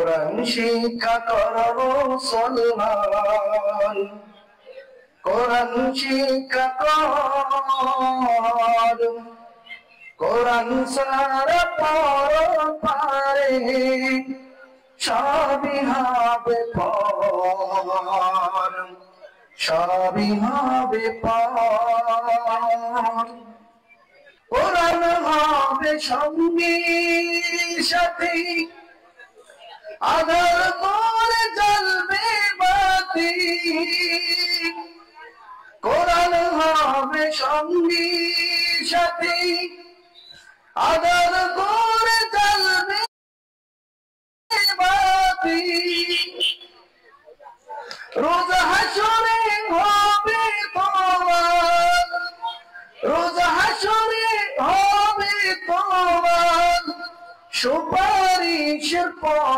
কোরআন শিক্ষা করো মুসলমান, কোরআন শিক্ষা কর, কোরআন সারা পারে সবই হবে পার, সবই হবে পার। কোরআন হবে সঙ্গী সাথী, আধার করে জ্বলবে বাতি। কোরআন হবে সঙ্গী সাথী, আধার করে জ্বলবে বাতি। রোজ হাসরে হবে তোমার, রোজ হাসরে হবে তোমার সুপারিশের পথ।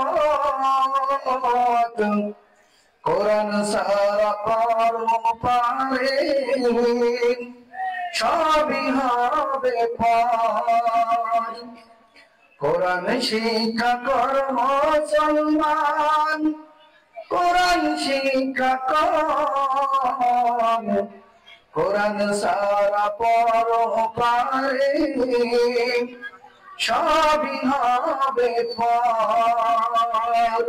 কোরআন সারা পারে সবই হবে পার। কোরআন শিক্ষা কর মুসলমান, কোরআন শিক্ষা কর, কোরআন সারা পারে সবই হবে পার।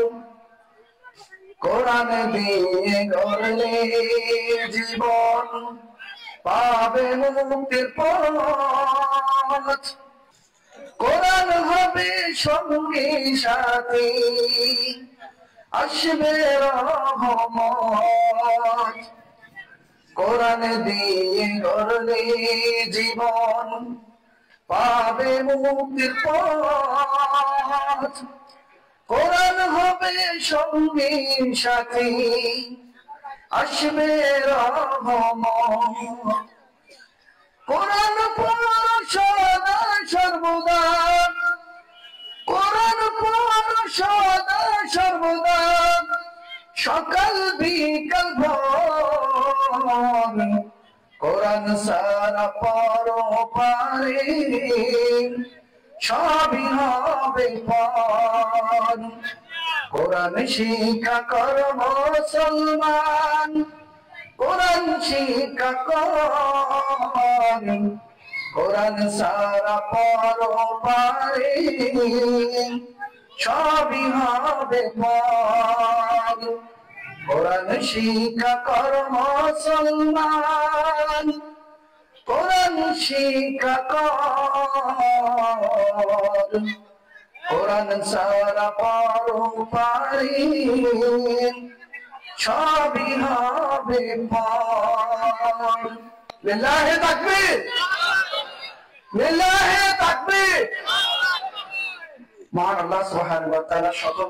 কোরআন দিয়ে গড়লে জীবন পাবে মুক্তির পথ। কোরআন হবে সঙ্গী সাথী, আসবে রহমত। কোরআন দিয়ে গড়লে জীবন পাবে মুক্তির পথ। কোরআন হবে সঙ্গী সাথী, আসবে রহমত। কোরআন পড়ো সদা সর্বদা, কোরআন পড়ো সদা সর্বদা, সকাল বিকাল ভোর। কোরআন সারা পারে সবই হবে পার। কোরআন শিক্ষা কর মুসলমান, কোরআন শিক্ষা কর, কোরআন সারা পারে সবই হবে পার। কোরআন শিক্ষা কর মুসলমান, কোরআন শিক্ষা কর, কোরআন সারা পারে সবই হবে পার। লিল্লাহি তাকবীর, লিল্লাহি তাকবীর। মহান আল্লাহ সুবহানাহু ওয়া তাআলা সকল